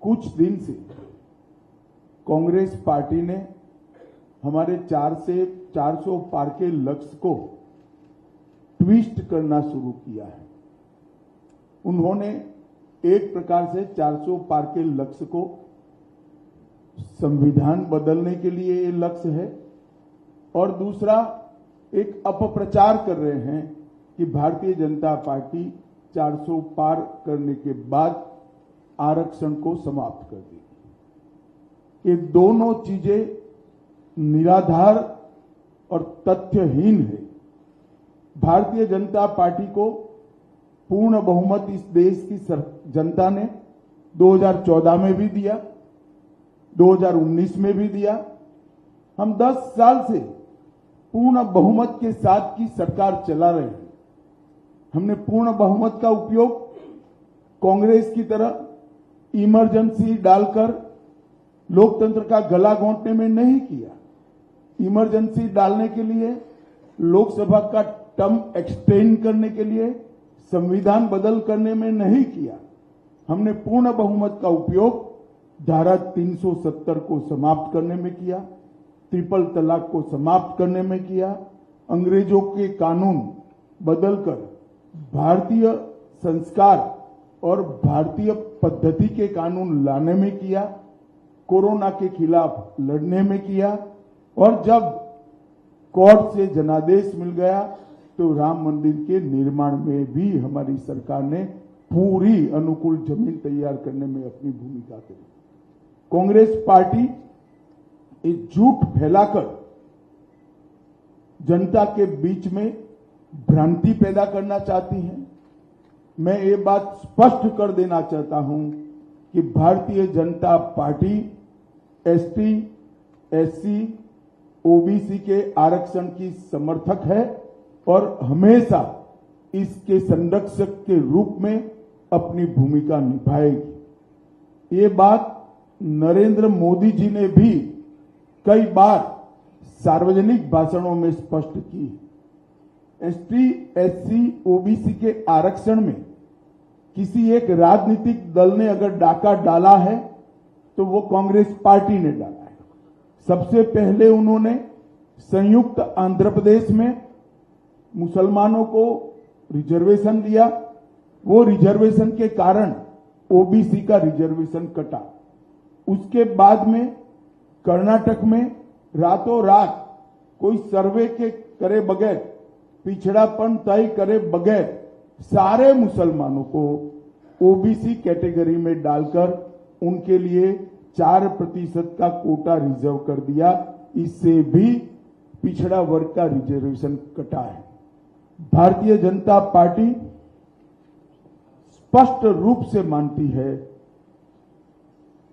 कुछ दिन से कांग्रेस पार्टी ने हमारे 400 पार के लक्ष्य को ट्विस्ट करना शुरू किया है। उन्होंने एक प्रकार से 400 पार के लक्ष्य को संविधान बदलने के लिए ये लक्ष्य है, और दूसरा एक अपप्रचार कर रहे हैं कि भारतीय जनता पार्टी 400 पार करने के बाद आरक्षण को समाप्त कर देगी। ये दोनों चीजें निराधार और तथ्यहीन है। भारतीय जनता पार्टी को पूर्ण बहुमत इस देश की जनता ने 2014 में भी दिया, 2019 में भी दिया। हम 10 साल से पूर्ण बहुमत के साथ की सरकार चला रहे हैं। हमने पूर्ण बहुमत का उपयोग कांग्रेस की तरह इमरजेंसी डालकर लोकतंत्र का गला घोंटने में नहीं किया। इमरजेंसी डालने के लिए, लोकसभा का टर्म एक्सटेंड करने के लिए, संविधान बदल करने में नहीं किया। हमने पूर्ण बहुमत का उपयोग धारा 370 को समाप्त करने में किया, ट्रिपल तलाक को समाप्त करने में किया, अंग्रेजों के कानून बदलकर भारतीय संस्कार और भारतीय पद्धति के कानून लाने में किया, कोरोना के खिलाफ लड़ने में किया, और जब कोर्ट से जनादेश मिल गया तो राम मंदिर के निर्माण में भी हमारी सरकार ने पूरी अनुकूल जमीन तैयार करने में अपनी भूमिका करी। कांग्रेस पार्टी एक झूठ फैलाकर जनता के बीच में भ्रांति पैदा करना चाहती है। मैं ये बात स्पष्ट कर देना चाहता हूं कि Bharatiya Janata party ST, SC, OBC के आरक्षण की समर्थक है और हमेशा इसके संरक्षक के रूप में अपनी भूमिका निभाएगी। ये बात नरेंद्र मोदी जी ने भी कई बार सार्वजनिक भाषणों में स्पष्ट की। एसटी, एससी, ओबीसी के आरक्षण में किसी एक राजनीतिक दल ने अगर डाका डाला है तो वो कांग्रेस पार्टी ने डाला है। सबसे पहले उन्होंने संयुक्त आंध्र प्रदेश में मुसलमानों को रिजर्वेशन दिया। वो रिजर्वेशन के कारण ओबीसी का रिजर्वेशन कटा। उसके बाद में कर्नाटक में रातों रात कोई सर्वे के करे बगैर, पिछड़ापन तय करे बगैर सारे मुसलमानों को ओबीसी कैटेगरी में डालकर उनके लिए 4% का कोटा रिजर्व कर दिया। इससे भी पिछड़ा वर्ग का रिजर्वेशन कटा है। भारतीय जनता पार्टी स्पष्ट रूप से मानती है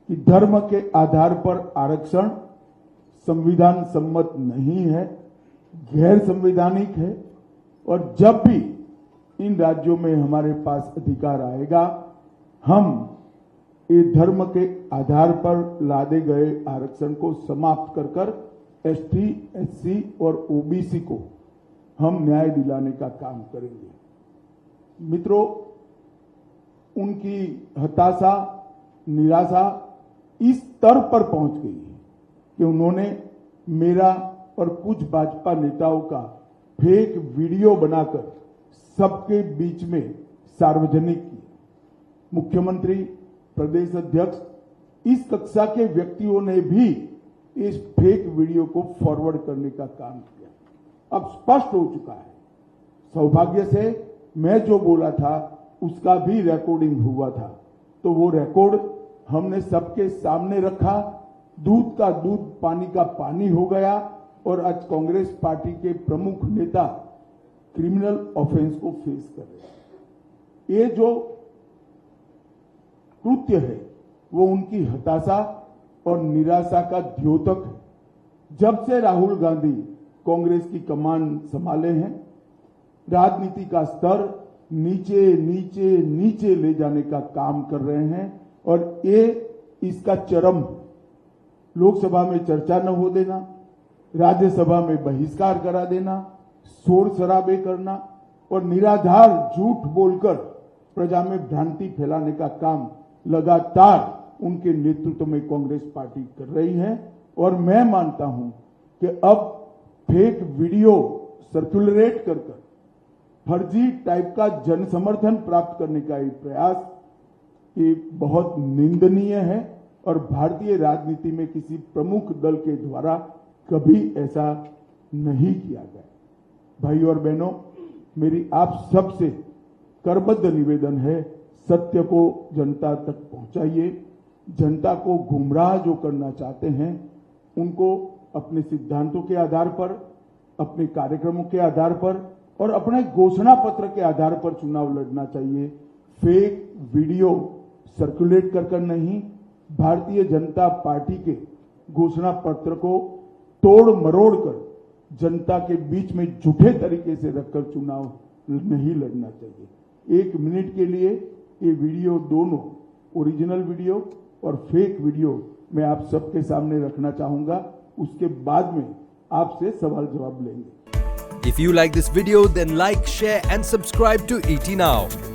कि धर्म के आधार पर आरक्षण संविधान सम्मत नहीं है, गैर संवैधानिक है, और जब भी इन राज्यों में हमारे पास अधिकार आएगा, हम ये धर्म के आधार पर लादे गए आरक्षण को समाप्त कर कर एसटी, एससी और ओबीसी को हम न्याय दिलाने का काम करेंगे। मित्रों, उनकी हताशा, निराशा इस स्तर पर पहुंच गई है कि उन्होंने मेरा और कुछ भाजपा नेताओं का फेक वीडियो बनाकर सबके बीच में सार्वजनिक किया। मुख्यमंत्री, प्रदेश अध्यक्ष, इस कक्षा के व्यक्तियों ने भी इस फेक वीडियो को फॉरवर्ड करने का काम किया। अब स्पष्ट हो चुका है। सौभाग्य से मैं जो बोला था उसका भी रिकॉर्डिंग हुआ था, तो वो रिकॉर्ड हमने सबके सामने रखा। दूध का दूध, पानी का पानी हो गया, और आज कांग्रेस पार्टी के प्रमुख नेता क्रिमिनल ऑफेंस को फेस कर रहे हैं। ये जो कृत्य है वो उनकी हताशा और निराशा का द्योतक है। जब से राहुल गांधी कांग्रेस की कमान संभाले हैं, राजनीति का स्तर नीचे नीचे नीचे ले जाने का काम कर रहे हैं, और ये इसका चरम लोकसभा में चर्चा न हो देना, राज्यसभा में बहिष्कार करा देना, शोर शराबे करना और निराधार झूठ बोलकर प्रजा में भ्रांति फैलाने का काम लगातार उनके नेतृत्व में कांग्रेस पार्टी कर रही है। और मैं मानता हूं कि अब फेक वीडियो सर्कुलेट कर फर्जी टाइप का जन समर्थन प्राप्त करने का ये प्रयास ये बहुत निंदनीय है और भारतीय राजनीति में किसी प्रमुख दल के द्वारा कभी ऐसा नहीं किया गया। भाई और बहनों, मेरी आप सबसे करबद्ध निवेदन है, सत्य को जनता तक पहुंचाइए। जनता को गुमराह जो करना चाहते हैं उनको अपने सिद्धांतों के आधार पर, अपने कार्यक्रमों के आधार पर और अपने घोषणा पत्र के आधार पर चुनाव लड़ना चाहिए। फेक वीडियो सर्कुलेट कर नहीं, भारतीय जनता पार्टी के घोषणा पत्र को तोड़ मरोड़ कर जनता के बीच में झूठे तरीके से रखकर चुनाव नहीं लड़ना चाहिए। 1 मिनट के लिए ये वीडियो, दोनों ओरिजिनल वीडियो और फेक वीडियो मैं आप सबके सामने रखना चाहूंगा। उसके बाद में आपसे सवाल जवाब लेंगे। If you like this video, then like, share and subscribe to ET Now.